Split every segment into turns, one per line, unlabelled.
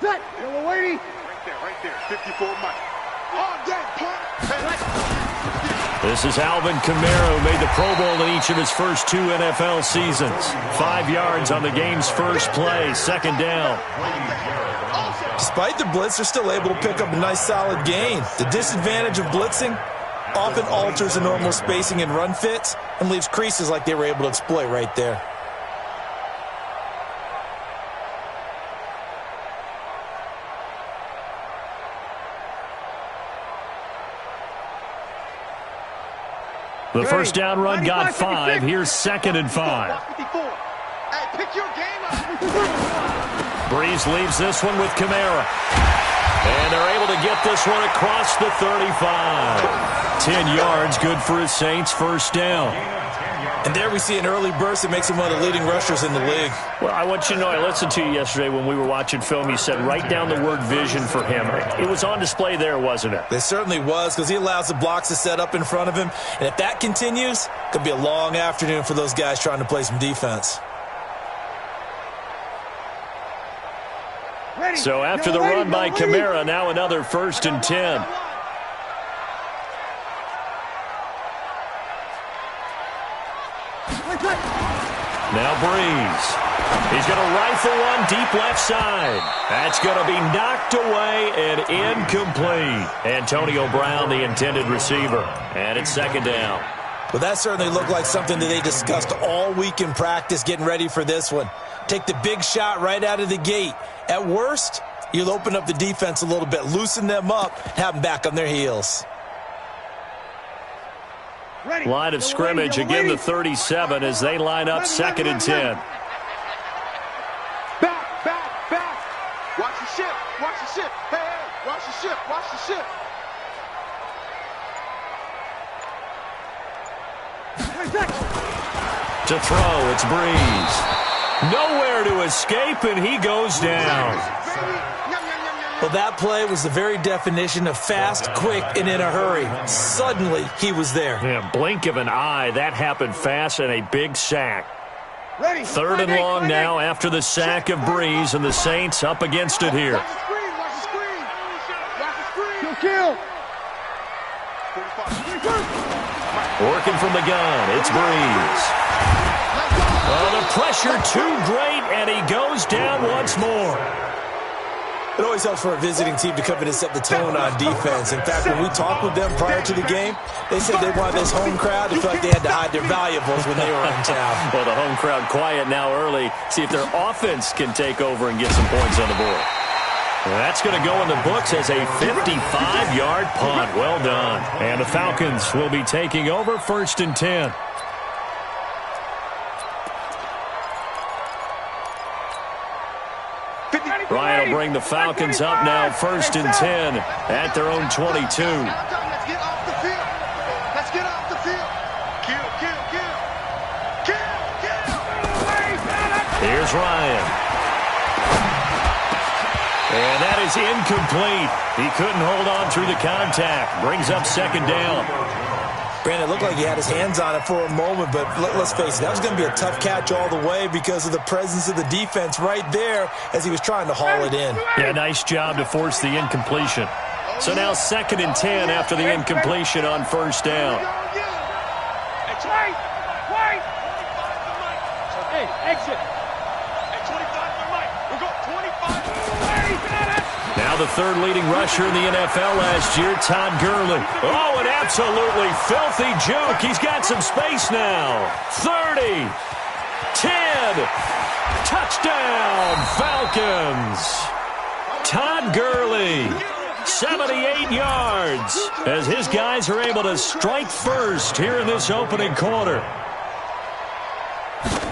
Set.
Yellow lady.
Right there. 54 Mike. On that punt.
This is Alvin Kamara, who made the Pro Bowl in each of his first 2 NFL seasons. 5 yards on the game's first play, second down.
Despite the blitz, they're still able to pick up a nice solid gain. The disadvantage of blitzing often alters the normal spacing and run fits and leaves creases like they were able to exploit right there.
The first down run got 5. Here's 2nd and 5.
Hey, pick your game up.
Breeze leaves this one with Kamara. And they're able to get this one across the 35. 10 yards, good for his Saints, first down.
And there we see an early burst that makes him one of the leading rushers in the league.
Well, I want you to know, I listened to you yesterday when we were watching film. You said write down the word vision for him. It was on display there, wasn't it?
It certainly was, because he allows the blocks to set up in front of him. And if that continues, it could be a long afternoon for those guys trying to play some defense.
So after the run by Kamara, now another 1st and 10. Now Breeze. He's going to rifle one deep left side. That's going to be knocked away and incomplete. Antonio Brown, the intended receiver. And it's 2nd down.
Well, that certainly looked like something that they discussed all week in practice getting ready for this one. Take the big shot right out of the gate. At worst, you'll open up the defense a little bit, loosen them up, have them back on their heels.
Line of scrimmage, again the 37 as they line up 2nd and 10.
Back. Watch the ship. Hey, watch the ship.
To throw, it's Breeze. Nowhere to escape, and he goes down.
Well, that play was the very definition of fast, quick, and in a hurry. Suddenly, he was there.
Yeah, blink of an eye. That happened fast and a big sack. 3rd and long now after the sack of Breeze, and the Saints up against it here.
Kill.
Working from the gun, it's Breeze. Oh, the pressure too great, and he goes down once more.
It always helps for a visiting team to come in and set the tone on defense. In fact, when we talked with them prior to the game, they said they wanted this home crowd to feel like they had to hide their valuables when they were in town.
Well, the home crowd quiet now early. See if their offense can take over and get some points on the board. That's going to go in the books as a 55-yard punt. Well done. And the Falcons will be taking over 1st and 10. Ryan will bring the Falcons up now 1st and 10 at their own 22.
Let's get off the field. Kill.
Here's Ryan. And that is incomplete. He couldn't hold on through the contact. Brings up 2nd down.
Brandon, it looked like he had his hands on it for a moment, but let's face it, that was going to be a tough catch all the way because of the presence of the defense right there as he was trying to haul it in.
Yeah, nice job to force the incompletion. So now 2nd and 10 after the incompletion on 1st down.
Hey, exit.
Now the 3rd leading rusher in the NFL last year, Todd Gurley. Oh, an absolutely filthy juke. He's got some space now. 30, 10, touchdown, Falcons. Todd Gurley, 78 yards, as his guys are able to strike first here in this opening quarter.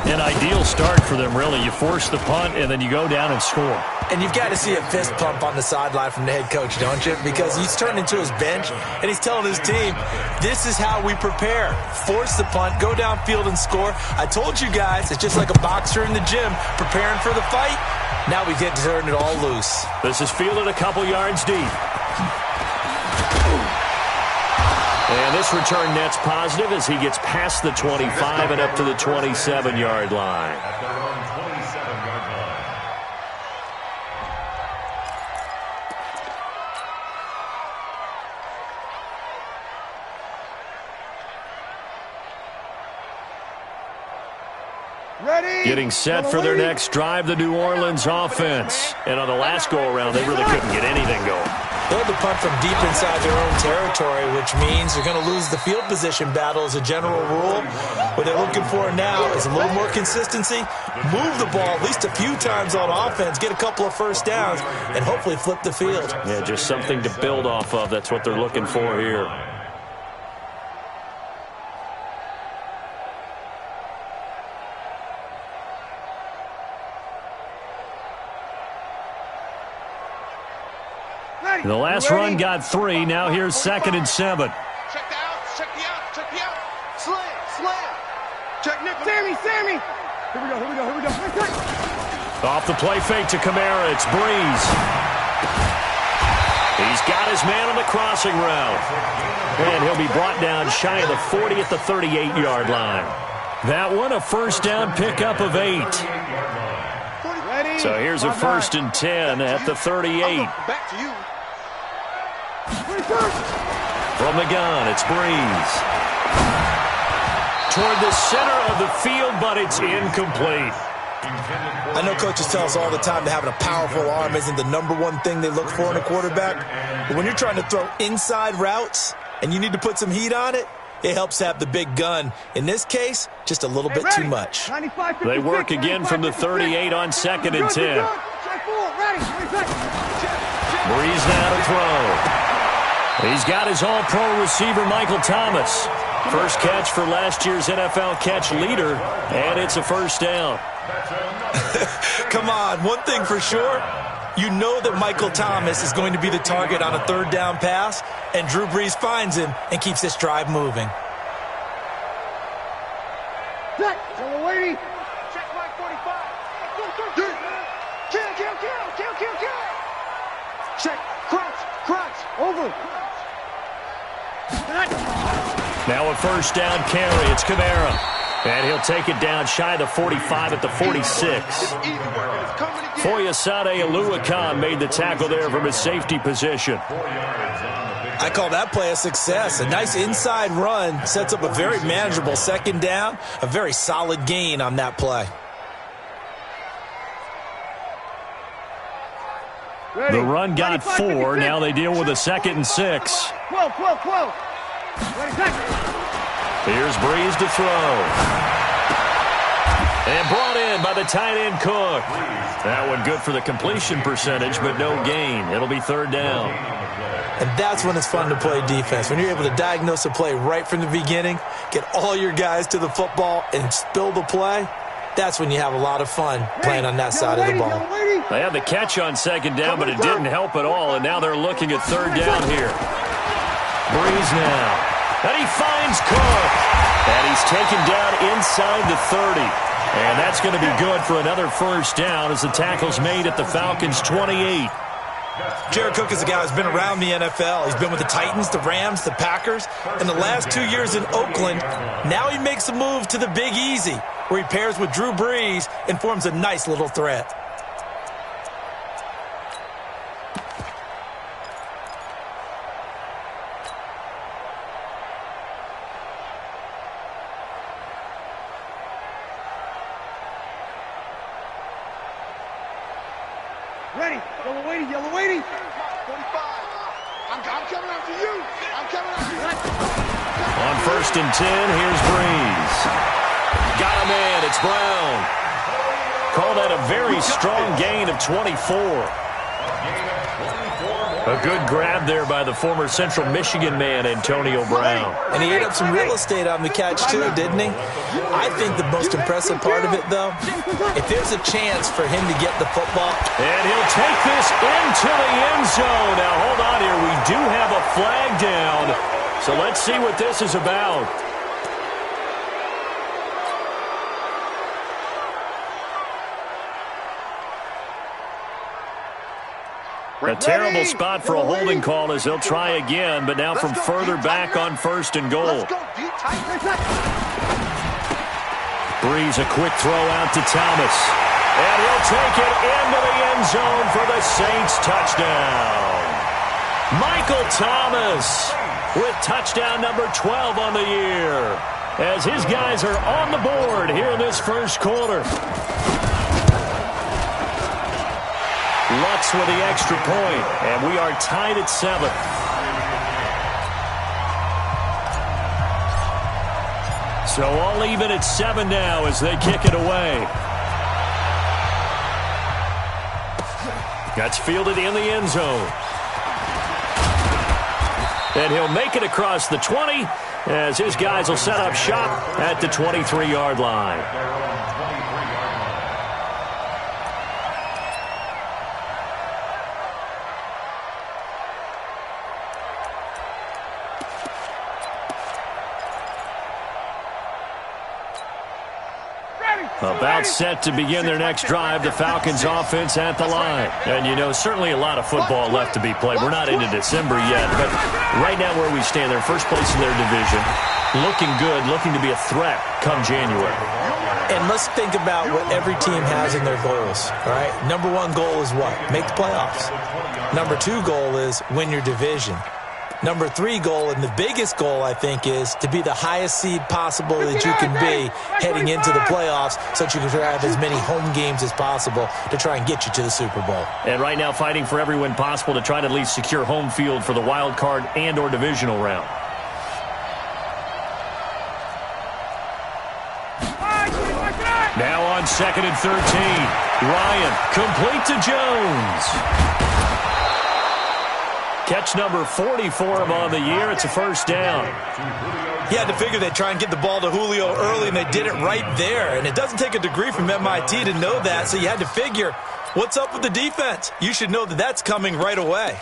An ideal start for them, really. You force the punt, and then you go down and score.
And you've got to see a fist pump on the sideline from the head coach, don't you? Because he's turned into his bench, and he's telling his team, this is how we prepare. Force the punt, go downfield and score. I told you guys, it's just like a boxer in the gym preparing for the fight. Now we get to turn it all loose.
This is fielded a couple yards deep. And this return net's positive as he gets past the 25 and up to the 27-yard line. Getting set for their next drive, the New Orleans offense. And on the last go-around, they really couldn't get anything going.
They'll have to punt from deep inside their own territory, which means they're going to lose the field position battle as a general rule. What they're looking for now is a little more consistency, move the ball at least a few times on offense, get a couple of first downs, and hopefully flip the field.
Yeah, just something to build off of. That's what they're looking for here. The last run got 3. Now here's 2nd and 7.
Check the out, check the out, check the out. Slam. Check nickel.
Sammy. Here we go.
Off the play fake to Kamara. It's Breeze. He's got his man on the crossing route. And he'll be brought down shy of the 40 at the 38-yard line. That one a first down pickup of 8. So here's a 1st and 10 at the 38.
Back to you.
From the gun, it's Breeze. Toward the center of the field, but it's incomplete.
I know coaches tell us all the time that having a powerful arm isn't the #1 thing they look for in a quarterback. But when you're trying to throw inside routes and you need to put some heat on it, it helps have the big gun. In this case, just a little bit too much.
They work again from the 38 on 2nd and 10. Breeze now to throw. He's got his all-pro receiver, Michael Thomas. First catch for last year's NFL catch leader, and it's a first down.
Come on, one thing for sure, you know that Michael Thomas is going to be the target on a 3rd down pass, and Drew Brees finds him and keeps this drive moving.
Check
my 45. Kill. Check, crunch.
Over.
Now a first down carry. It's Kamara. And he'll take it down shy of the 45 at the 46. Foyesade Oluwakan made the tackle there from his safety position.
I call that play a success. A nice inside run sets up a very manageable 2nd down. A very solid gain on that play.
The run got 4. Now they deal with a 2nd and 6.
12.
Here's Breeze to throw. And brought in by the tight end Cook. That one good for the completion percentage, but no gain. It'll be 3rd down.
And that's when it's fun to play defense. When you're able to diagnose a play right from the beginning, get all your guys to the football, and spill the play, that's when you have a lot of fun playing on that side of the ball.
They had the catch on 2nd down, but it didn't help at all, and now they're looking at 3rd down here. Breeze now. And he finds Cook. And he's taken down inside the 30. And that's going to be good for another first down as the tackle's made at the Falcons' 28.
Jared Cook is a guy who's been around the NFL. He's been with the Titans, the Rams, the Packers. In the last 2 years in Oakland, now he makes a move to the Big Easy, where he pairs with Drew Brees and forms a nice little threat.
Ready. Yellow waiting.
45. I'm coming after you.
On 1st and 10, here's Breeze. Got a man. It's Brown. Call that a very strong gain of 24. A good grab there by the former Central Michigan man, Antonio Brown.
And he ate up some real estate on the catch, too, didn't he? I think the most impressive part of it, though, if there's a chance for him to get the football.
And he'll take this into the end zone. Now, hold on here. We do have a flag down. So let's see what this is about. A terrible spot for a holding call as they'll try again, but now from further back on 1st and goal. Breeze, a quick throw out to Thomas. And he'll take it into the end zone for the Saints touchdown. Michael Thomas with touchdown number 12 on the year. as his guys are on the board here in this first quarter. Lutz with the extra point, and we are tied at 7. So all even at 7 now as they kick it away. That's fielded in the end zone. And he'll make it across the 20 as his guys will set up shop at the 23-yard line. About set to begin their next drive, the Falcons offense at the line. And, you know, certainly a lot of football left to be played. We're not into December yet, but right now where we stand, they're first place in their division. Looking good, looking to be a threat come January.
And let's think about what every team has in their goals, all right? Number 1 goal is what? Make the playoffs. Number 2 goal is win your division. Number 3 goal, and the biggest goal, I think, is to be the highest seed possible that you can be heading into the playoffs so that you can have as many home games as possible to try and get you to the Super Bowl.
And right now fighting for every win possible to try to at least secure home field for the wild card and or divisional round. Now on 2nd and 13. Ryan, complete to Jones. Catch number 40 for him on the year. It's a first down.
He had to figure they'd try and get the ball to Julio early, and they did it right there. And it doesn't take a degree from MIT to know that, so you had to figure, what's up with the defense? You should know that that's coming right away.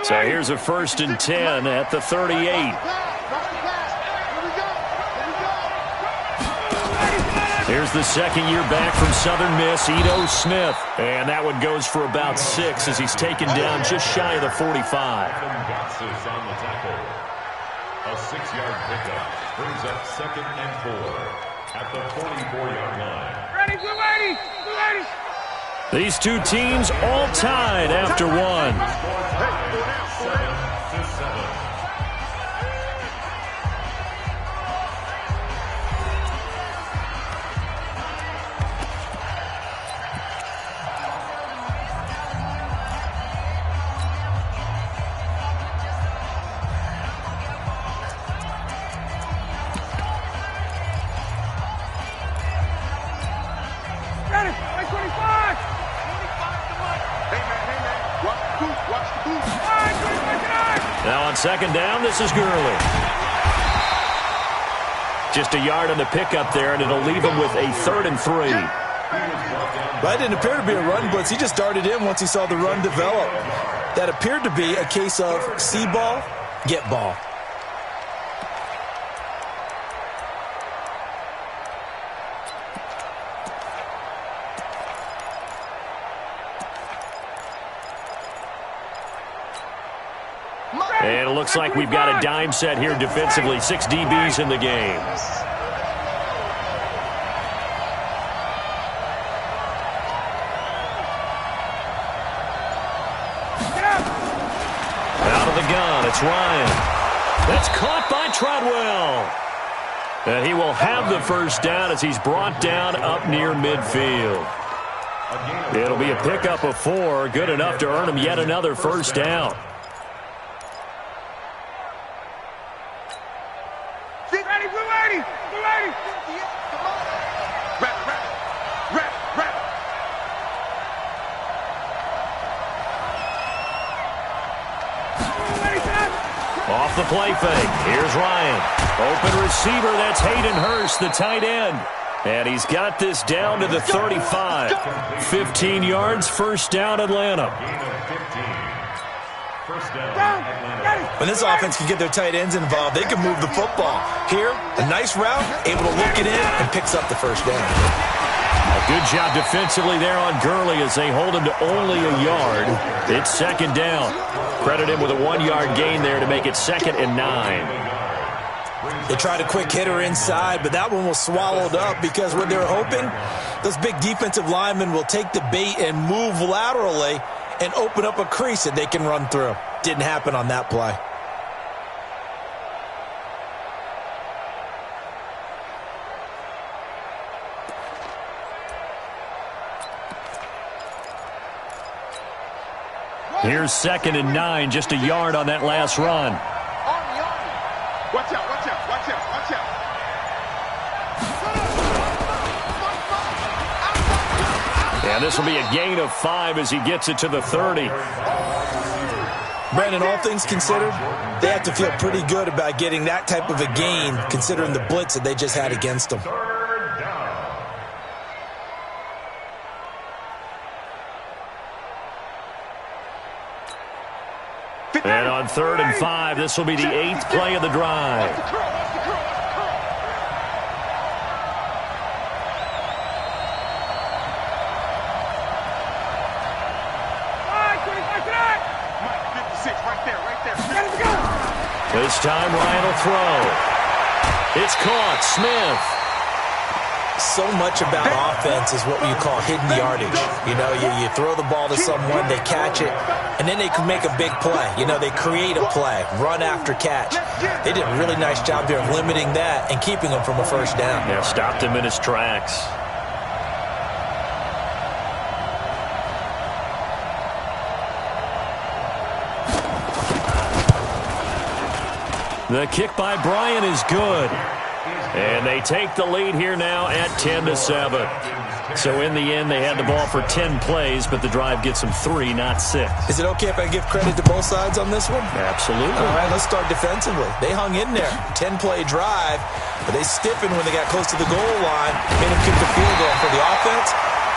So here's a 1st and 10 at the 38. Here's the second year back from Southern Miss, Ito Smith. And that one goes for about 6 as he's taken down just shy of the 45.
A 6-yard pickup brings up 2nd and 4 at the 44-yard line.
Ready, blue lady! Blue lady!
These two teams all tied after one.
7-7.
Now on 2nd down, this is Gurley. Just a yard on the pickup there, and it'll leave him with a 3rd and 3.
That didn't appear to be a run blitz. He just darted in once he saw the run develop. That appeared to be a case of see ball, get ball.
And it looks like we've got a dime set here defensively. 6 DBs in the game. Out of the gun, it's Ryan. That's caught by Treadwell. And he will have the first down as he's brought down up near midfield. It'll be a pickup of 4, good enough to earn him yet another first down. Off the play fake. Here's Ryan. Open receiver. That's Hayden Hurst, the tight end. And he's got this down to the 35. 15 yards, first down, Atlanta.
When this offense can get their tight ends involved, they can move the football. Here, a nice route, able to look it in, and picks up the first down.
A good job defensively there on Gurley as they hold him to only a yard. It's 2nd down. Credit him with a 1-yard gain there to make it 2nd and 9.
They tried a quick hitter inside, but that one was swallowed up because what they're hoping, those big defensive linemen will take the bait and move laterally and open up a crease that they can run through. Didn't happen on that play.
Here's 2nd and 9, just a yard on that last run.
Watch out, watch out, watch out, watch out.
And this will be a gain of 5 as he gets it to the 30.
Brandon, all things considered, they have to feel pretty good about getting that type of a gain considering the blitz that they just had against them.
And on 3rd and 5, this will be the 8th play of the drive. This time Ryan will throw. It's caught. Smith.
So much about offense is what you call hidden yardage. You know, you throw the ball to someone, they catch it, and then they can make a big play. You know, they create a play, run after catch. They did a really nice job there of limiting that and keeping him from a first down.
Yeah, stopped him in his tracks. The kick by Bryant is good. And they take the lead here now at 10-7. So in the end, they had the ball for 10 plays, but the drive gets them 3, not 6.
Is it okay if I give credit to both sides on this one?
Absolutely.
All right, let's start defensively. They hung in there. 10-play drive, but they stiffened when they got close to the goal line, made them kick the field goal. For the offense,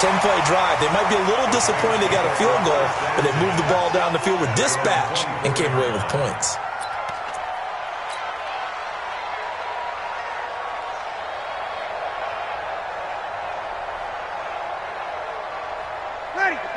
10-play drive. They might be a little disappointed they got a field goal, but they moved the ball down the field with dispatch and came away with points.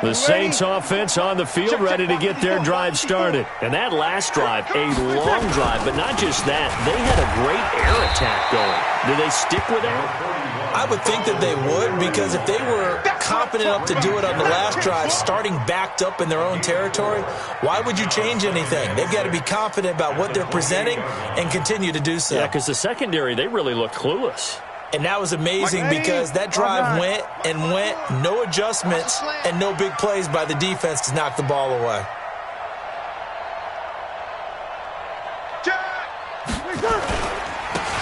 The Saints offense on the field, ready to get their drive started. And that last drive, a long drive, but not just that. They had a great air attack going. Do they stick with that?
I would think that they would, because if they were confident enough to do it on the last drive, starting backed up in their own territory, why would you change anything? They've got to be confident about what they're presenting and continue to do so.
Yeah, because the secondary, they really look clueless.
And that was amazing because that drive went and went, no adjustments and no big plays by the defense to knock the ball away.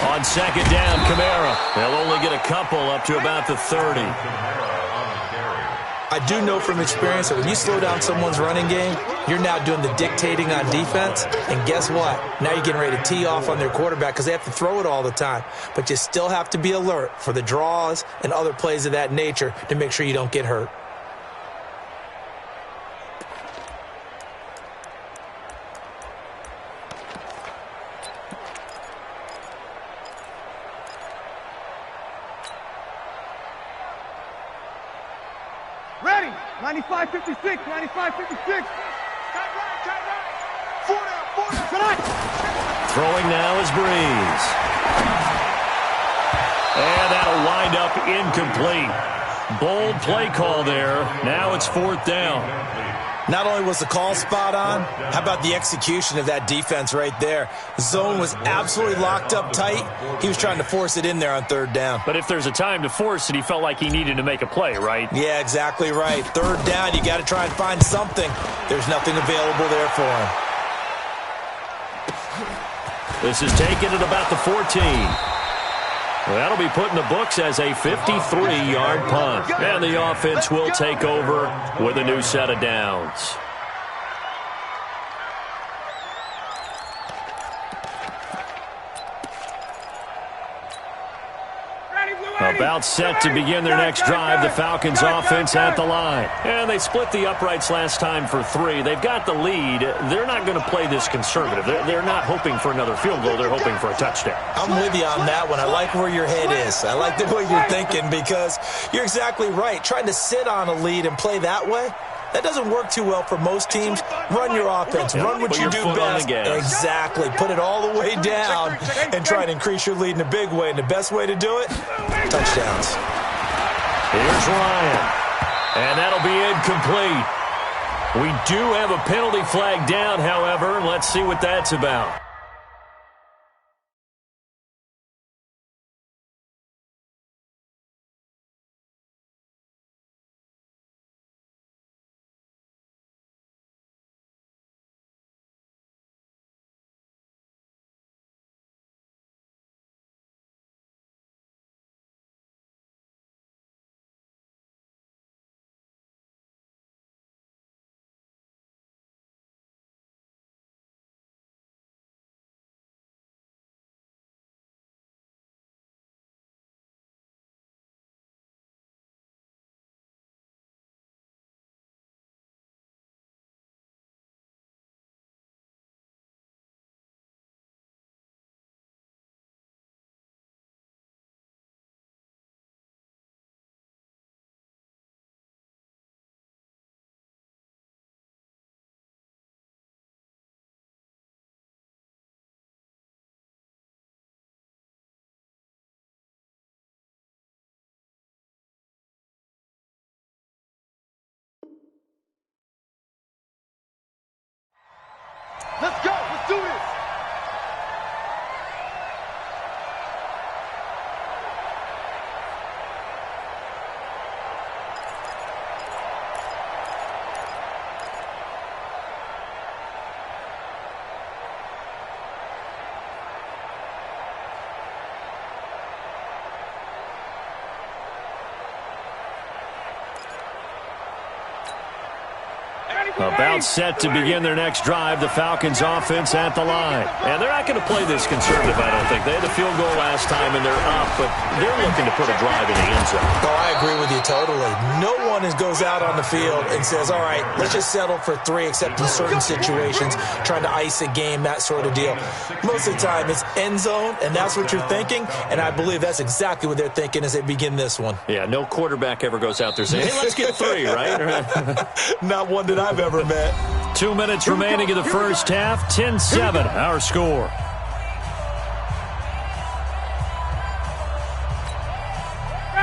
On 2nd down, Kamara. They'll only get a couple up to about the 30.
I do know from experience that when you slow down someone's running game, you're now doing the dictating on defense. And guess what? Now you're getting ready to tee off on their quarterback because they have to throw it all the time. But you still have to be alert for the draws and other plays of that nature to make sure you don't get hurt.
Ready. 95-56. 95-56.
Throwing now is Breeze. And that'll wind up incomplete. Bold play call there. Now it's 4th down.
Not only was the call spot on, how about the execution of that defense right there? Zone was absolutely locked up tight. He was trying to force it in there on 3rd down.
But if there's a time to force it, he felt like he needed to make a play, right?
Yeah, exactly right. 3rd down, you got to try and find something. There's nothing available there for him.
This is taken at about the 14. That'll be put in the books as a 53-yard punt. And the offense will take over with a new set of downs. About set to begin their next drive, the Falcons offense at the line. And they split the uprights last time for 3. They've got the lead. They're not going to play this conservative. They're not hoping for another field goal. They're hoping for a touchdown.
I'm with you on that one. I like where your head is. I like the way you're thinking because you're exactly right. Trying to sit on a lead and play that way, that doesn't work too well for most teams. Run your offense. Run what you do best. Exactly. Put it all the way down and try and increase your lead in a big way. And the best way to do it, touchdowns.
Here's Ryan. And that'll be incomplete. We do have a penalty flag down, however. Let's see what that's about.
Let's go. Let's do this.
About set to begin their next drive, the Falcons offense at the line. And they're not going to play this conservative, I don't think. They had the field goal last time, and they're up, but they're looking to put a drive in the end zone.
Oh, I agree with you totally. No one goes out on the field and says, all right, let's just settle for 3, except in certain situations, trying to ice a game, that sort of deal. Most of the time, it's end zone, and that's what you're thinking, and I believe that's exactly what they're thinking as they begin this one.
Yeah, no quarterback ever goes out there saying, hey, let's get 3, right?
Not one that I've ever met.
2 minutes remaining in the first half. 10-7, our score.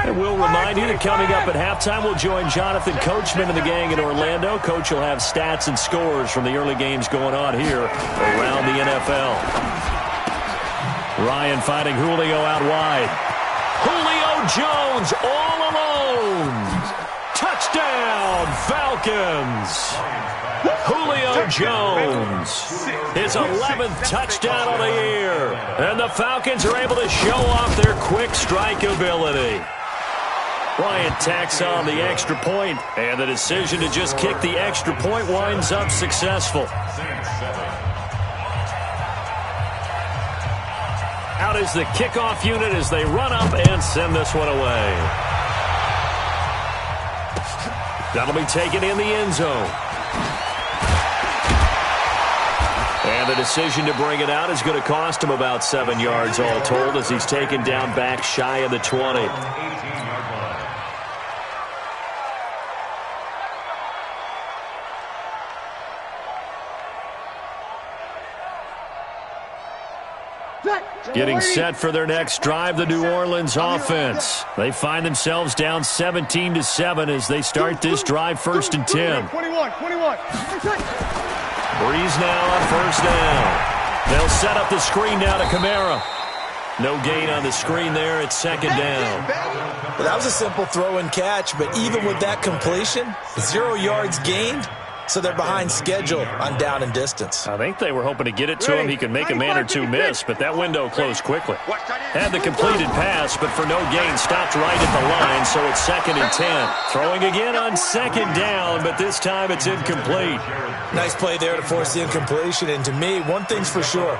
And we'll remind you that coming up at halftime, we'll join Jonathan Coachman and the gang in Orlando. Coach will have stats and scores from the early games going on here around the NFL. Ryan finding Julio out wide. Julio Jones all alone. Touchdown, Falcons. Julio Jones, his 11th touchdown of the year. And the Falcons are able to show off their quick strike ability. Bryant tacks on the extra point, and the decision to just kick the extra point winds up successful. Out is the kickoff unit as they run up and send this one away. That'll be taken in the end zone. And the decision to bring it out is going to cost him about 7 yards all told as he's taken down back shy of the 20. Getting set for their next drive, the New Orleans offense. They find themselves down 17-7 as they start this drive, 1st and 10.
21.
Breeze now on 1st down. They'll set up the screen now to Kamara. No gain on the screen there. It's 2nd down.
Well, that was a simple throw and catch, but even with that completion, 0 yards gained. So they're behind schedule on down and distance.
I think they were hoping to get it to him. He could make a man or two miss, but that window closed quickly. Had the completed pass, but for no gain, stopped right at the line, so it's 2nd and 10. Throwing again on 2nd down, but this time it's incomplete.
Nice play there to force the incompletion, and to me, one thing's for sure.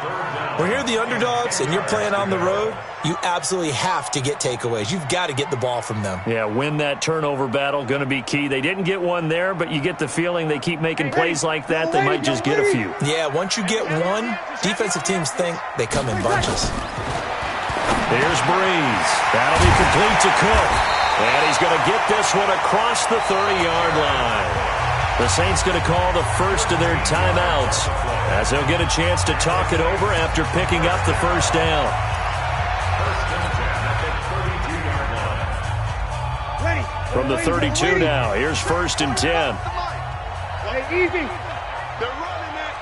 When you're the underdogs and you're playing on the road, you absolutely have to get takeaways. You've got to get the ball from them.
Yeah, win that turnover battle, going to be key. They didn't get one there, but you get the feeling they keep making plays like that, they might just get a few.
Yeah, once you get one, defensive teams think they come in bunches.
Here's Breeze. That'll be complete to Cook. And he's going to get this one across the 30-yard line. The Saints going to call the first of their timeouts as they'll get a chance to talk it over after picking up the 1st down. From the 32 now, here's 1st and 10.
Hey, easy.
They're running it.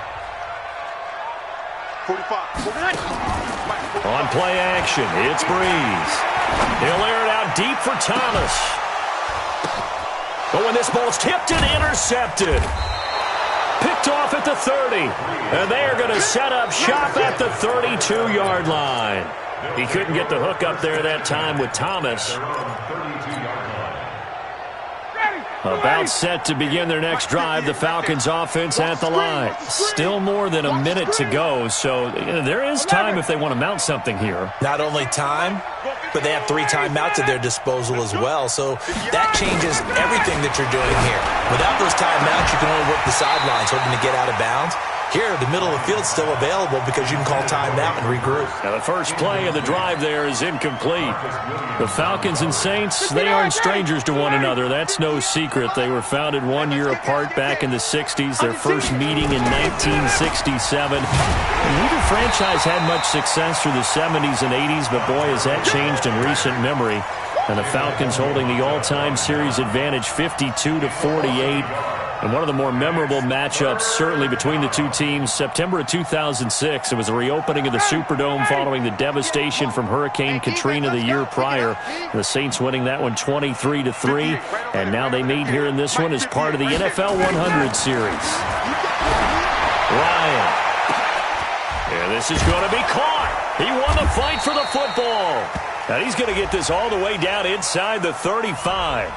45.
On play action, it's Breeze. He'll air it out deep for Thomas. But when this ball's tipped and intercepted. Picked off at the 30. And they are going to set up shop at the 32-yard line. He couldn't get the hook up there that time with Thomas. About set to begin their next drive, the Falcons offense at the line. Still more than a minute to go, so there is time if they want to mount something here.
Not only time, but they have 3 timeouts at their disposal as well, so that changes everything that you're doing here. Without those timeouts, you can only work the sidelines, hoping to get out of bounds. Here, the middle of the field's still available because you can call timeout and regroup.
Now, the first play of the drive there is incomplete. The Falcons and Saints, they aren't strangers to one another. That's no secret. They were founded 1 year apart back in the 60s. Their first meeting in 1967. Neither franchise had much success through the 70s and 80s, but boy, has that changed in recent memory. And the Falcons holding the all-time series advantage 52-48. And one of the more memorable matchups, certainly between the two teams, September of 2006. It was the reopening of the Superdome following the devastation from Hurricane Katrina the year prior. The Saints winning that one 23-3. And now they meet here in this one as part of the NFL 100 series. Ryan. Yeah, this is going to be caught. He won the fight for the football. Now he's going to get this all the way down inside the 35.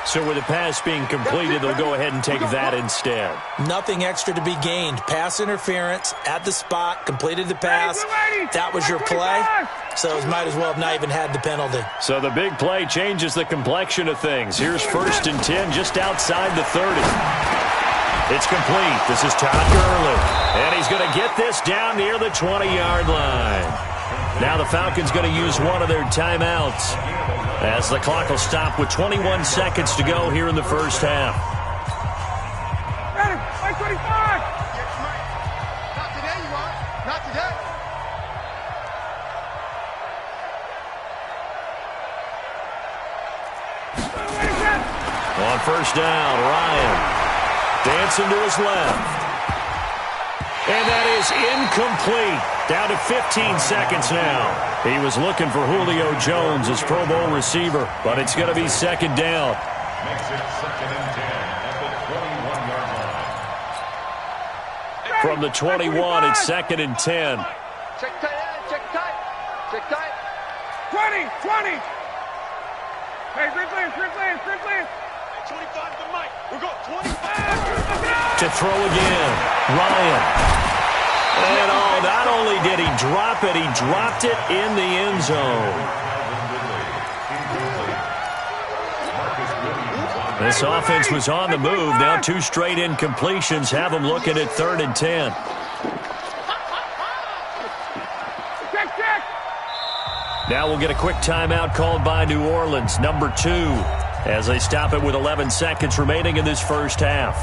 So with the pass being completed, they'll go ahead and take that instead.
Nothing extra to be gained. Pass interference at the spot, completed the pass. That was your play, so it might as well have not even had the penalty.
So the big play changes the complexion of things. Here's 1st and 10 just outside the 30. It's complete. This is Todd Gurley. And he's going to get this down near the 20-yard line. Now the Falcons going to use one of their timeouts, as the clock will stop with 21 seconds to go here in the first half.
Ready, 25.
Not today, you are. Not today.
On first down, Ryan dancing to his left. And that is incomplete. Down to 15 seconds now. He was looking for Julio Jones, his Pro Bowl receiver, but it's going to be 2nd down.
Makes it 2nd and 10 at the 21-yard line.
From the 21, it's 2nd and 10.
Check tight end. Check tight. Check tight.
20. Hey, Ridley. 25 to Mike. We're going 25.
To throw again, Ryan. And not only did he drop it, he dropped it in the end zone. This offense was on the move. Now 2 straight incompletions have them looking at 3rd and 10.
Check.
Now we'll get a quick timeout called by New Orleans, number 2, as they stop it with 11 seconds remaining in this first half.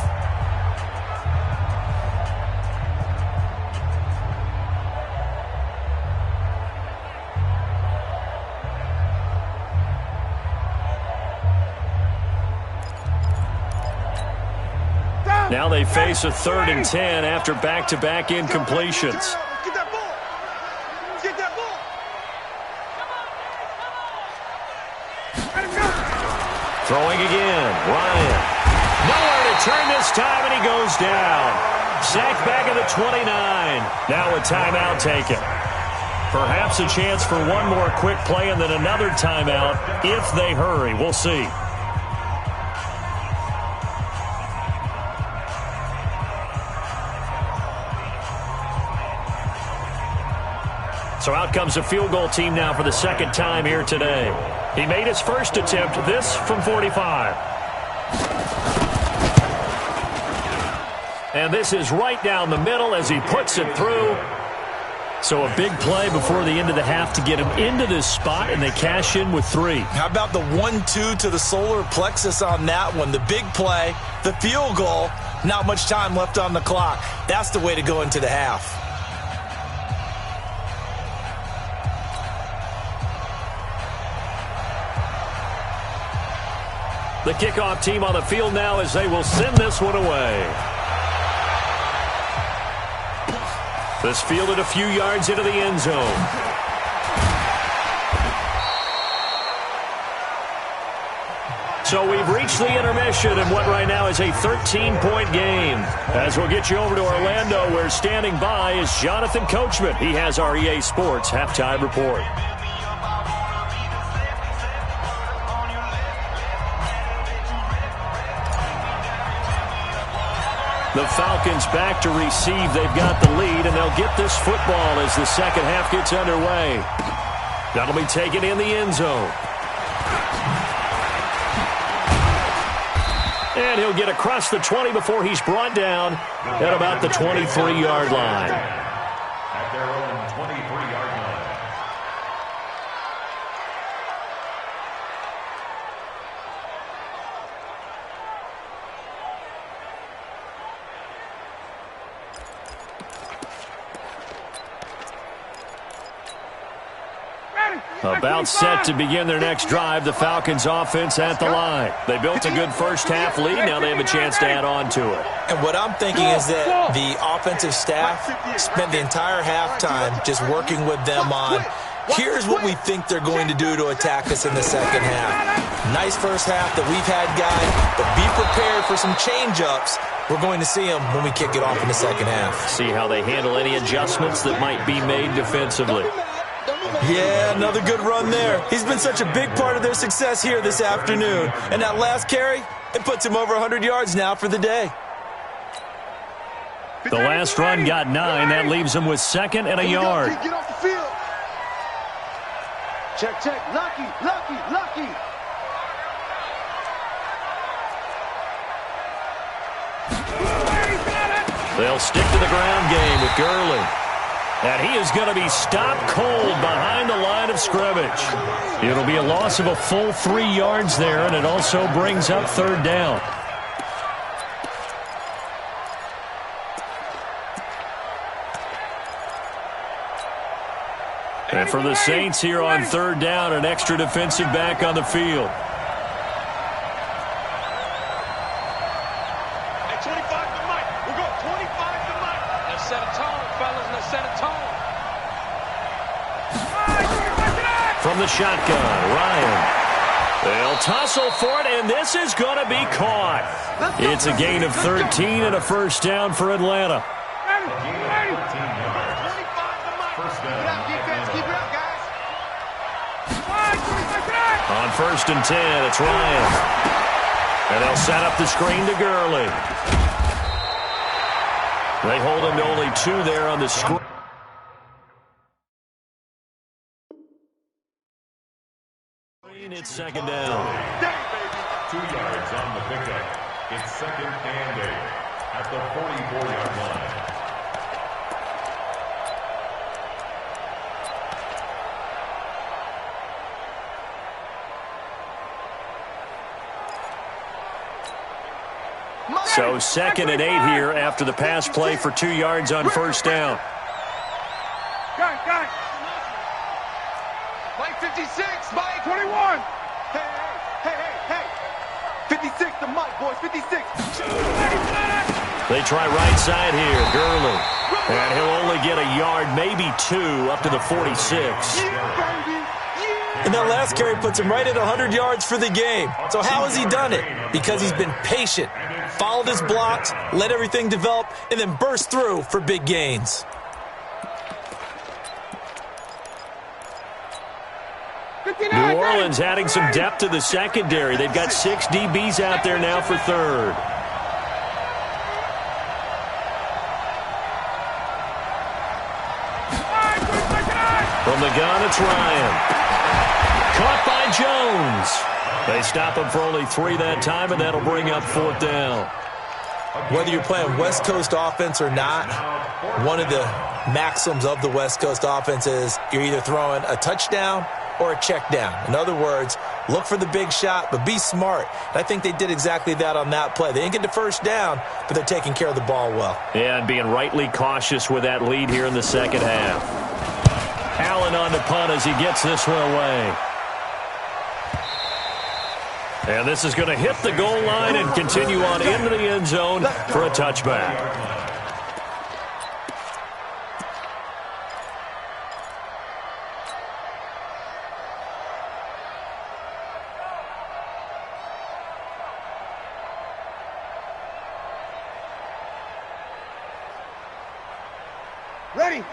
Now they face a 3rd and 10 after back-to-back incompletions.
Get that ball. Get that ball.
Throwing again, Ryan. Nowhere to turn this time, and he goes down. Sacked back at the 29. Now a timeout taken. Perhaps a chance for one more quick play and then another timeout if they hurry. We'll see. So out comes a field goal team now for the 2nd time here today. He made his first attempt, this from 45. And this is right down the middle as he puts it through. So a big play before the end of the half to get him into this spot, and they cash in with 3.
How about the 1-2 to the solar plexus on that one? The big play, the field goal, not much time left on the clock. That's the way to go into the half.
The kickoff team on the field now as they will send this one away. This fielded a few yards into the end zone. So we've reached the intermission in what right now is a 13-point game. As we'll get you over to Orlando, where standing by is Jonathan Coachman. He has our EA Sports halftime report. The Falcons back to receive. They've got the lead, and they'll get this football as the second half gets underway. That'll be taken in the end zone. And he'll get across the 20 before he's brought down at about the 23-yard line.
At their own 23-yard line.
About set to begin their next drive, the Falcons offense at the line. They built a good first half lead. Now they have a chance to add on to it.
And what I'm thinking is that the offensive staff spent the entire halftime just working with them on, here's what we think they're going to do to attack us in the second half. Nice first half that we've had, guys, but be prepared for some change-ups. We're going to see them when we kick it off in the second half.
See how they handle any adjustments that might be made defensively.
Yeah, another good run there. He's been such a big part of their success here this afternoon. And that last carry, it puts him over 100 yards now for the day.
The last run got 9. That leaves him with second and a yard.
Get off the field. Check, check. Lucky, lucky, lucky.
They'll stick to the ground game with Gurley. And he is going to be stopped cold behind the line of scrimmage. It'll be a loss of a full 3 yards there, and it also brings up third down. And for the Saints here on third down, an extra defensive back on the field. From the shotgun, Ryan. They'll tussle for it, and this is going to be caught. It's a gain of 13 and a first down for Atlanta. On first and 10, it's Ryan. And they'll set up the screen to Gurley. They hold him to only 2 there on the screen. It's second down.
2 yards on the pickup. It's second and 8 at the 44-yard line.
So second and 8 here after the pass play for 2 yards on first down.
Got it.
Mike 56, Mike
21.
Hey. 56 to Mike, boys, 56.
They try right side here, Gurley. And he'll only get a yard, maybe 2, up to the 46.
And that last carry puts him right at 100 yards for the game. So how has he done it? Because he's been patient, followed his blocks, let everything develop, and then burst through for big gains.
New Orleans adding some depth to the secondary. They've got 6 DBs out there now for third. From the gun, it's Ryan. Caught by Jones. They stop him for only 3 that time, and that'll bring up fourth down.
Whether you're playing West Coast offense or not, one of the maxims of the West Coast offense is you're either throwing a touchdown or a check down. In other words, look for the big shot, but be smart. And I think they did exactly that on that play. They didn't get the first down, but they're taking care of the ball well.
Yeah, and being rightly cautious with that lead here in the second half. Allen on the punt as he gets this one away. And this is going to hit the goal line and continue on into the end zone for a touchback.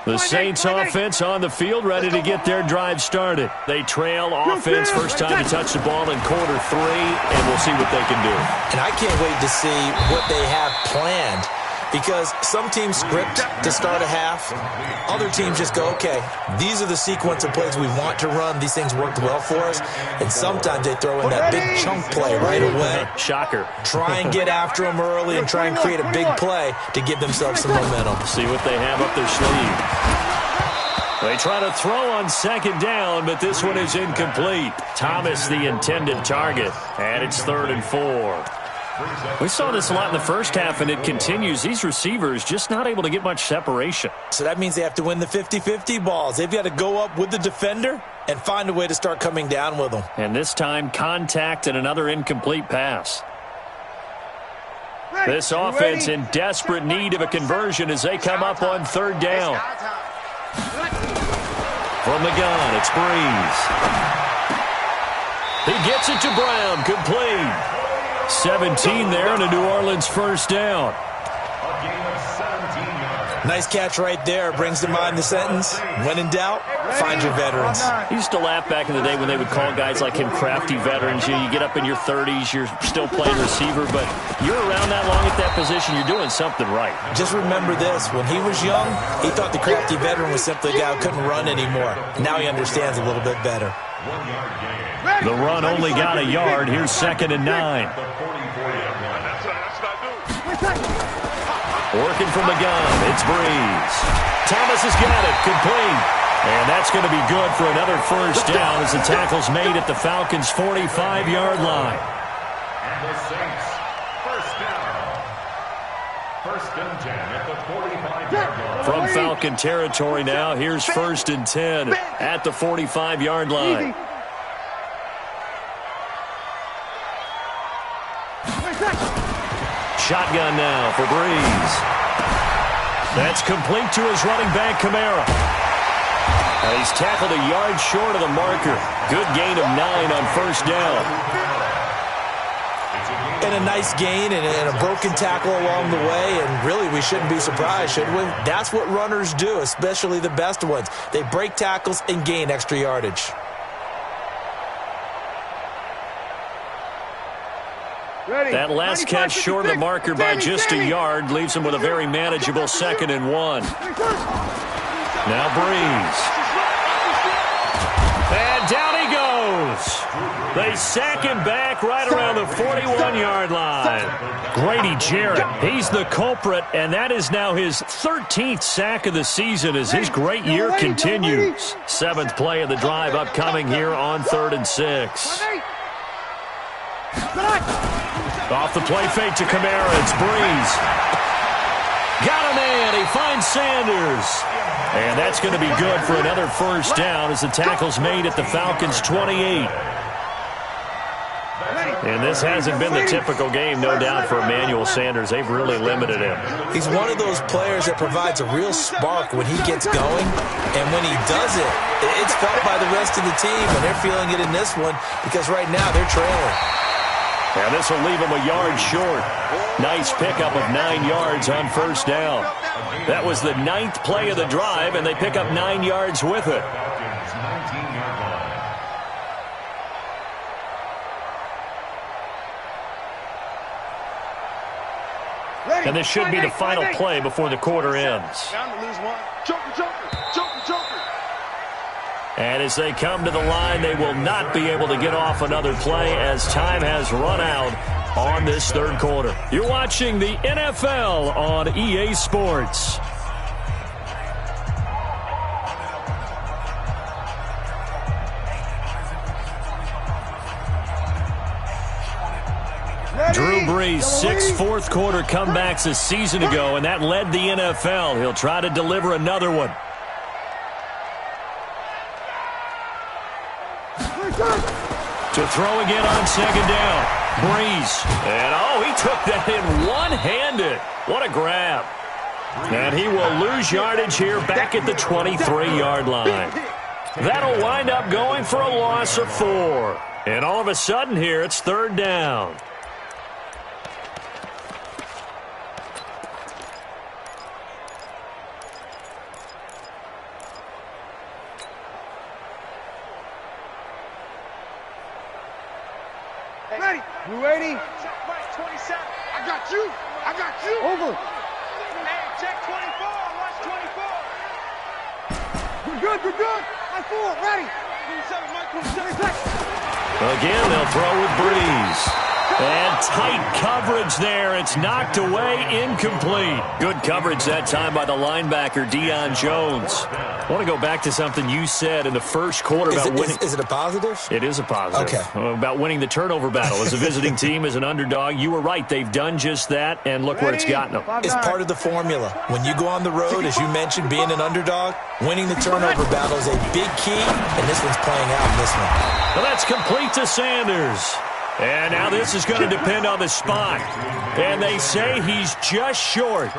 The Saints offense on the field, ready to get their drive started. They trail offense, first time to touch the ball in quarter 3, and we'll see what they can do.
And I can't wait to see what they have planned, because some teams script to start a half. Other teams just go, okay, these are the sequence of plays we want to run. These things worked well for us. And sometimes they throw in that big chunk play right away.
Shocker.
Try and get after them early and try and create a big play to give themselves some momentum.
See what they have up their sleeve. They try to throw on second down, but this one is incomplete. Thomas, the intended target, and it's 3rd and 4. We saw this a lot in the first half, and it continues. These receivers just not able to get much separation.
So that means they have to win the 50-50 balls. They've got to go up with the defender and find a way to start coming down with them.
And this time, contact and another incomplete pass. This offense in desperate need of a conversion as they come up on 3rd down. From the gun, it's Breeze. He gets it to Brown, complete. 17 there, and a New Orleans first down.
Nice catch right there. Brings to mind the sentence, when in doubt, find your veterans.
I used to laugh back in the day when they would call guys like him crafty veterans. You get up in your 30s, you're still playing receiver, but you're around that long at that position, you're doing something right.
Just remember this. When he was young, he thought the crafty veteran was simply a guy who couldn't run anymore. Now he understands a little bit better.
The run only got a yard. Here's 2nd and 9. Working from the gun, it's Breeze. Thomas has got it, complete. And that's going to be good for another first down as the tackle's made at the Falcons' 45-yard line.
And the Saints, first down. 1st and 10 at the 45-yard line.
From Falcon territory now, here's 1st and 10 at the 45-yard line. Shotgun now for Breeze. That's complete to his running back, Kamara. And he's tackled a yard short of the marker. Good gain of 9 on 1st down.
And a nice gain and a broken tackle along the way, and really we shouldn't be surprised, should we? That's what runners do, especially the best ones. They break tackles and gain extra yardage.
That last catch short of the marker by just a yard leaves him with a very manageable 2nd and 1. Now Breeze. And down he goes. They sack him back right around the 41-yard line. Grady Jarrett, he's the culprit, and that is now his 13th sack of the season as his great year continues. 7th play of the drive upcoming here on 3rd and 6. Off the play fake to Kamara, it's Breeze. Got a man, he finds Sanders. And that's going to be good for another first down as the tackle's made at the Falcons' 28. And this hasn't been the typical game, no doubt, for Emmanuel Sanders. They've really limited him.
He's one of those players that provides a real spark when he gets going. And when he does it, it's felt by the rest of the team. And they're feeling it in this one because right now they're trailing.
And this will leave him a yard short. Nice pickup of 9 yards on first down. That was the 9th play of the drive, and they pick up 9 yards with it. And this should be the final play before the quarter ends. And as they come to the line, they will not be able to get off another play as time has run out on this 3rd quarter. You're watching the NFL on EA Sports. Drew Brees, 6 fourth-quarter comebacks a season ago, and that led the NFL. He'll try to deliver another one. To throw again on 2nd down. Breeze. And, he took that in one-handed. What a grab. And he will lose yardage here back at the 23-yard line. That'll wind up going for a loss of 4. And all of a sudden here, it's 3rd down.
Ready. You ready?
Check right 27. I got you. I got you.
Over.
Hey, check 24. Watch 24.
You're good. You're good. High forward. Ready.
27, Mike. 27 seconds.
Again, they'll throw with Breeze. And tight coverage there. It's knocked away, incomplete. Good coverage that time by the linebacker, Deion Jones. I want to go back to something you said in the first quarter about winning.
Is it a positive?
It is a positive.
Okay.
About winning the turnover battle as a visiting team, as an underdog. You were right. They've done just that, and look where it's gotten them.
It's part of the formula. When you go on the road, as you mentioned, being an underdog, winning the turnover battle is a big key, and this one's playing out in this one.
Well, that's complete to Sanders. And now this is going to depend on the spot. And they say he's just short.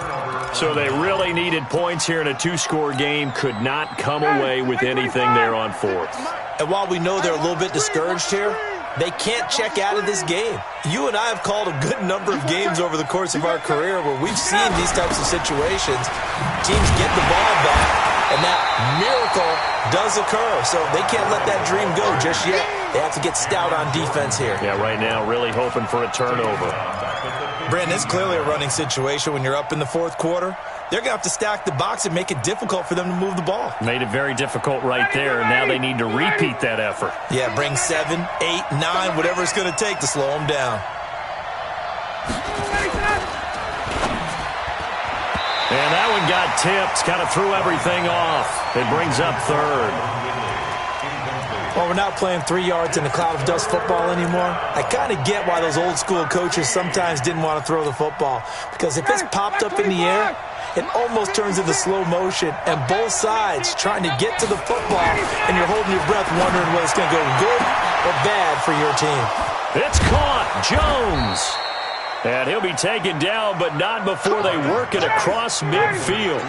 So they really needed points here in a two-score game. Could not come away with anything there on fourth.
And while we know they're a little bit discouraged here, they can't check out of this game. You and I have called a good number of games over the course of our career where we've seen these types of situations. Teams get the ball back, and that miracle does occur. So they can't let that dream go just yet. They have to get stout on defense here.
Yeah, right now really hoping for a turnover.
Brandon, it's clearly a running situation when you're up in the fourth quarter. They're going to have to stack the box and make it difficult for them to move the ball.
Made it very difficult right there, and now they need to repeat that effort.
Yeah, bring 7, 8, 9, whatever it's going to take to slow them down.
And that one got tipped, kind of threw everything off. It brings up third.
Well, we're not playing 3 yards in a cloud of dust football anymore. I kind of get why those old school coaches sometimes didn't want to throw the football. Because if it's popped up in the air, it almost turns into slow motion. And both sides trying to get to the football, and you're holding your breath wondering whether it's going to go good or bad for your team.
It's caught. Jones. And he'll be taken down, but not before they work it across midfield.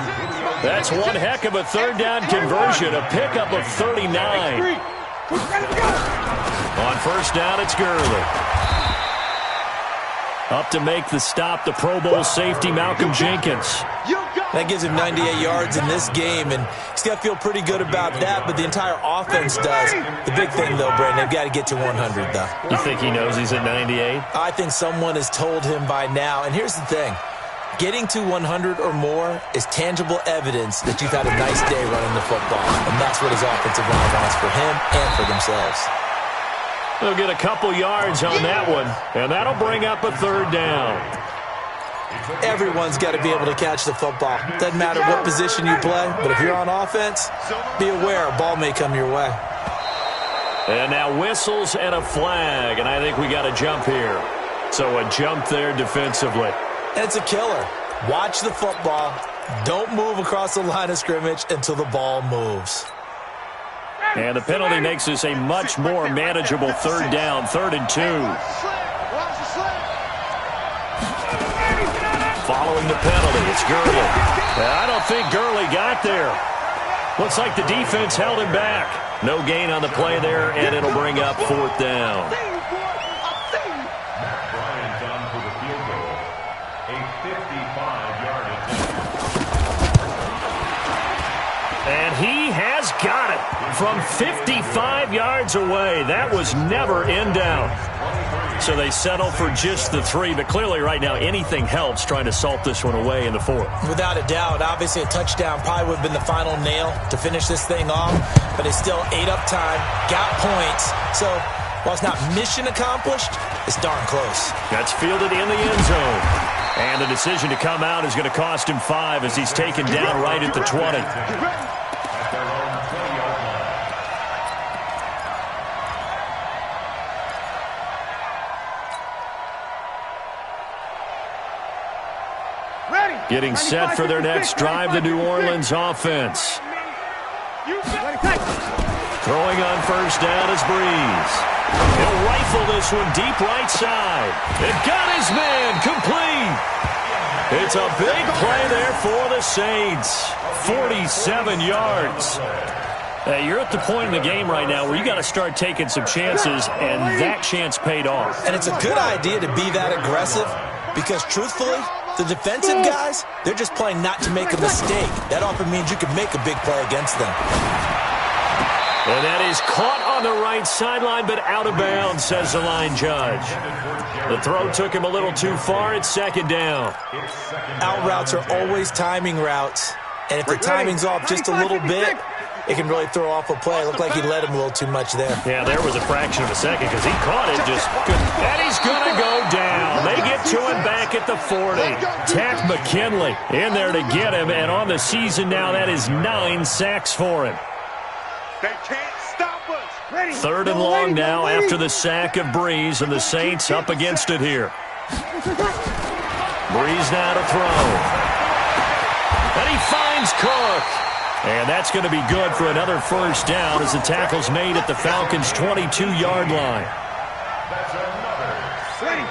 That's one heck of a third down conversion, a pickup of 39. On first down, it's Gurley. Up to make the stop, the Pro Bowl safety, Malcolm Jenkins.
That gives him 98 yards in this game, and he's got to feel pretty good about that, but the entire offense does. The big thing, though, Brandon, they've got to get to 100, though.
You think he knows he's at 98?
I think someone has told him by now, and here's the thing. Getting to 100 or more is tangible evidence that you've had a nice day running the football, and that's what his offensive line wants for him and for themselves.
They'll get a couple yards on that one, and that'll bring up a third down.
Everyone's got to be able to catch the football. Doesn't matter what position you play, but if you're on offense, be aware a ball may come your way.
And now whistles and a flag, and I think we got a jump here. So a jump there defensively.
And it's a killer. Watch the football. Don't move across the line of scrimmage until the ball moves.
And the penalty makes this a much more manageable third down, 3rd and 2. Following the penalty, it's Gurley. I don't think Gurley got there. Looks like the defense held him back. No gain on the play there, and it'll bring up 4th down. And he has got it from 55 yards away. That was never in doubt. So they settle for just the 3, but clearly right now anything helps trying to salt this one away in the 4th.
Without a doubt, obviously a touchdown probably would have been the final nail to finish this thing off, but it's still ate up time, got points. So while it's not mission accomplished, it's darn close.
That's fielded in the end zone. And the decision to come out is going to cost him 5 as he's taken down right at the 20. Getting set for their next drive, the New Orleans offense. Throwing on first down is Breeze. He'll rifle this one deep right side. It got his man complete. It's a big play there for the Saints. 47 yards. You're at the point in the game right now where you got to start taking some chances, and that chance paid off.
And it's a good idea to be that aggressive because, truthfully, the defensive guys, they're just playing not to make a mistake. That often means you can make a big play against them.
And that is caught on the right sideline, but out of bounds, says the line judge. The throw took him a little too far. It's second down.
Out routes are always timing routes. And if the timing's off just a little bit, it can really throw off a play. It looked like he led him a little too much there.
Yeah, there was a fraction of a second because he caught it just good. And he's going to go down. They get to him back at the 40. Tack McKinley in there to get him. And on the season now, that is 9 sacks for him.
They can't stop us. Ready.
Third and long now after the sack of Breeze, and the Saints up against it here. Breeze now to throw. And he finds Cook. And that's going to be good for another first down as the tackle's made at the Falcons' 22-yard line.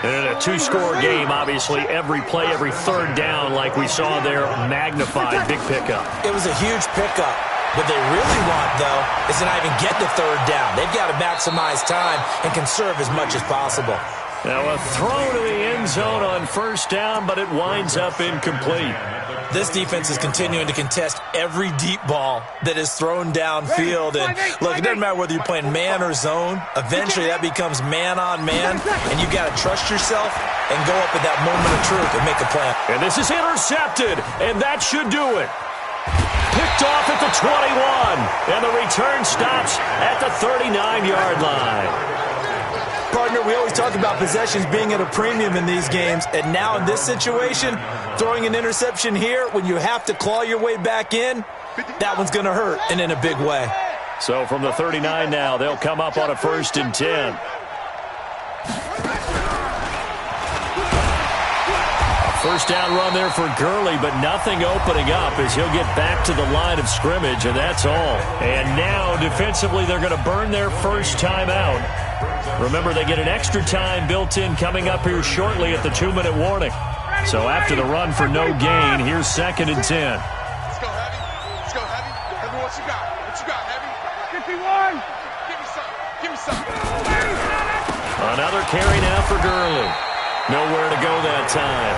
In a two-score game, obviously, every play, every third down, like we saw there, magnified. Big pickup.
It was a huge pickup. What they really want, though, is to not even get the third down. They've got to maximize time and conserve as much as possible.
Now a throw to the end zone on first down, but it winds up incomplete.
This defense is continuing to contest every deep ball that is thrown downfield. And look, it doesn't matter whether you're playing man or zone. Eventually that becomes man on man, and you've got to trust yourself and go up at that moment of truth and make a play.
And this is intercepted, and that should do it. Picked off at the 21, and the return stops at the 39-yard line.
Partner, we always talk about possessions being at a premium in these games, and now in this situation, throwing an interception here when you have to claw your way back in, that one's going to hurt, and in a big way.
So from the 39 now, they'll come up on a 1st and 10. First down run there for Gurley, but nothing opening up as he'll get back to the line of scrimmage, and that's all. And now, defensively, they're going to burn their first time out. Remember, they get an extra time built in coming up here shortly at the 2-minute warning. So after the run for no gain, here's 2nd and 10.
Let's go, Heavy. Let's go, Heavy. Heavy, what you got? What you got, Heavy?
51.
Give me some. Give me some.
Another carry now for Gurley. Nowhere to go that time.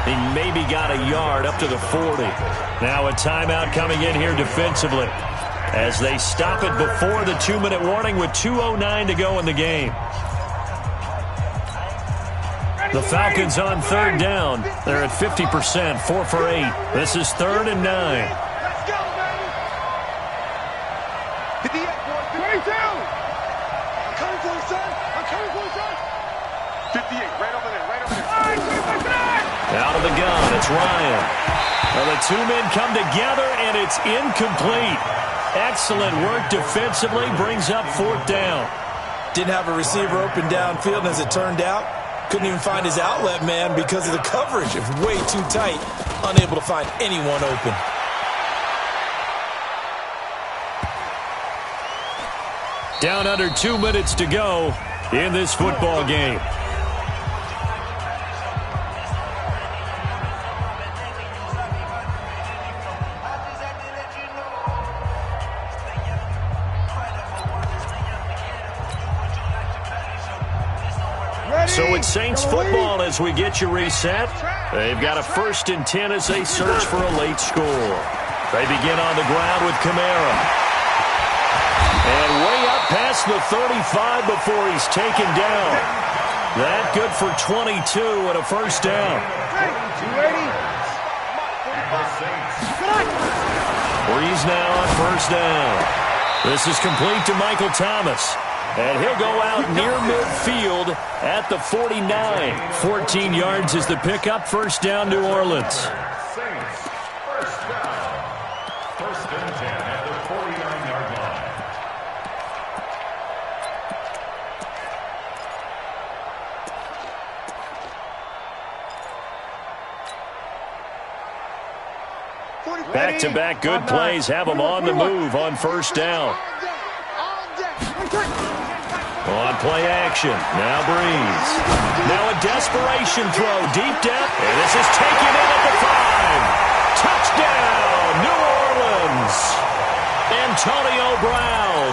He maybe got a yard up to the 40. Now a timeout coming in here defensively as they stop it before the 2-minute warning with 2:09 to go in the game. The Falcons on third down. They're at 50%, 4 for 8. This is 3rd and 9.
Let's go, baby. 22. I'm coming for you, son. I'm coming for you, son.
58, right over there, right over there.
All right,
out of the gun, it's Ryan. Well, the two men come together, and it's incomplete. Excellent work defensively, brings up 4th down.
Didn't have a receiver open downfield, and as it turned out, couldn't even find his outlet man because of the coverage. It was way too tight, unable to find anyone open.
Down under 2 minutes to go in this football game. So it's Saints football as we get you reset. They've got a 1st and 10 as they search for a late score. They begin on the ground with Kamara. And way up past the 35 before he's taken down. That good for 22 and a first down. Breeze now on first down. This is complete to Michael Thomas. And he'll go out near midfield at the 49. 14 yards is the pickup. First down, New Orleans.
Saints, first down. 1st and 10 at the 49-yard line.
Back-to-back good plays have them on the move on first down. On play action, now Breeze. Now a desperation throw, deep depth, and this is taken in at the 5. Touchdown, New Orleans. Antonio Brown,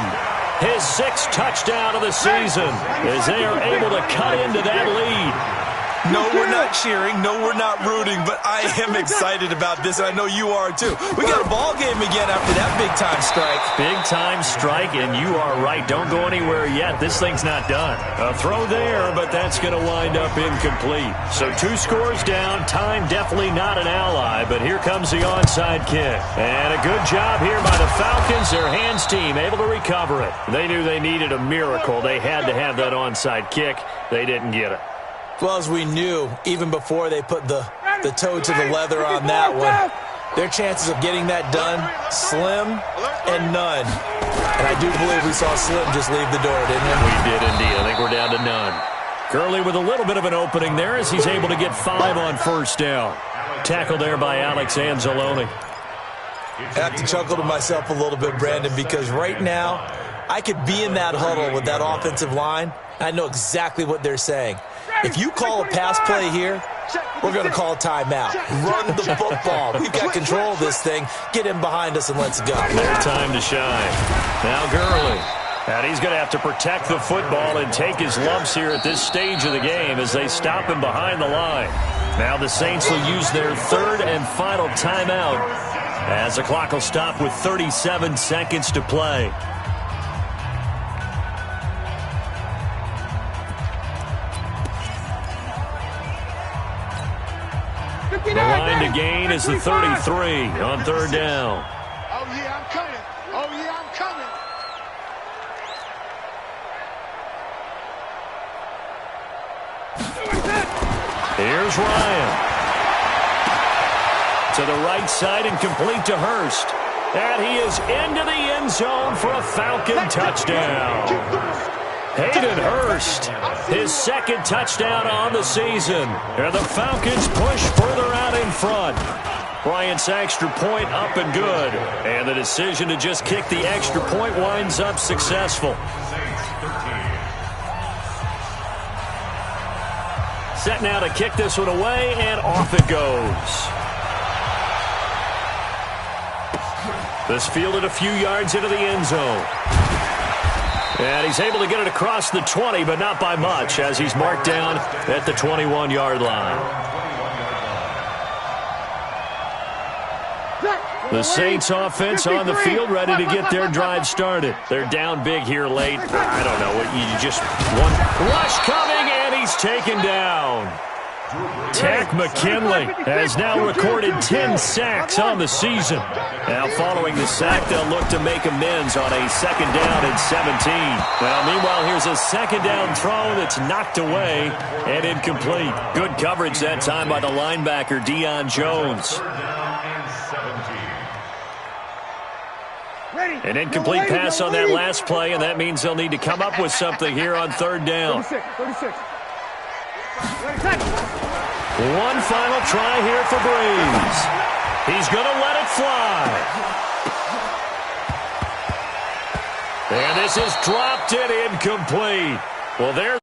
his 6th touchdown of the season, as they are able to cut into that lead.
No, we're not cheering. No, we're not rooting. But I am excited about this, and I know you are too. We got a ball game again after that big-time strike.
Big-time strike, and you are right. Don't go anywhere yet. This thing's not done. A throw there, but that's going to wind up incomplete. So 2 scores down. Time definitely not an ally, but here comes the onside kick. And a good job here by the Falcons. Their hands team able to recover it. They knew they needed a miracle. They had to have that onside kick. They didn't get it.
Well, as we knew, even before they put the toe to the leather on that one, their chances of getting that done, slim and none. And I do believe we saw Slim just leave the door, didn't we?
We did indeed. I think we're down to none. Gurley with a little bit of an opening there as he's able to get 5 on first down. Tackle there by Alex Anzalone.
I have to chuckle to myself a little bit, Brandon, because right now I could be in that huddle with that offensive line. I know exactly what they're saying. If you call a pass play here, we're going to call a timeout. Run the football. We've got control of this thing. Get him behind us and let's go.
Their time to shine. Now Gurley. And he's going to have to protect the football and take his lumps here at this stage of the game as they stop him behind the line. Now the Saints will use their 3rd and final timeout as the clock will stop with 37 seconds to play. The line to gain is the 33 on 3rd down.
Oh, yeah, I'm coming. Oh, yeah, I'm coming.
Here's Ryan. To the right side and complete to Hurst. And he is into the end zone for a Falcon touchdown. Hayden Hurst, his 2nd touchdown on the season. And the Falcons push further out in front. Bryant's extra point up and good. And the decision to just kick the extra point winds up successful. Set now to kick this one away, and off it goes. This fielded a few yards into the end zone. And he's able to get it across the 20, but not by much, as he's marked down at the 21-yard line. The Saints offense on the field, ready to get their drive started. They're down big here late. I don't know. You just one rush coming, and he's taken down. Tack McKinley has now recorded 10 sacks on the season. Now following the sack, they'll look to make amends on a 2nd down and 17. Well, meanwhile, here's a 2nd down throw that's knocked away and incomplete. Good coverage that time by the linebacker, Deion Jones. An incomplete pass on that last play, and that means they'll need to come up with something here on 3rd down.
36.
One final try here for Breeze. He's going to let it fly. And this is dropped and incomplete. Well, there's